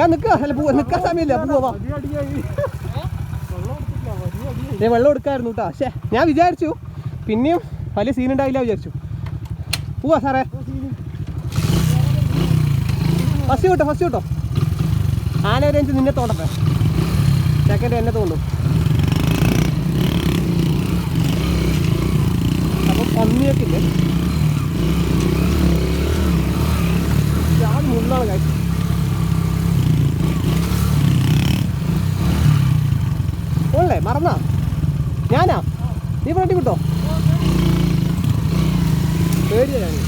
ഞാൻ നിൽക്കാൻ സമയമില്ല. പോവാ, ഞാൻ വെള്ളം എടുക്കായിരുന്നു കേട്ടോ. പക്ഷേ ഞാൻ വിചാരിച്ചു പിന്നെയും വലിയ സീൻ ഉണ്ടായില്ല വിചാരിച്ചു. പോവാ സാറേ, ഫസ്റ്റ് കേട്ടോ. ആന റേഞ്ച് നിന്നെ തോണ്ടട്ടെ, സെക്കൻഡ് എന്നെ തോണ്ടും. അപ്പം പന്നിയൊക്കെ ഇല്ലേ, മുന്നാണ് കാര്യം. ഓളേ മറന്നാ ഞാനാ, നീ ഫ്രണ്ടി കിട്ടോ, പേടിയാണ്.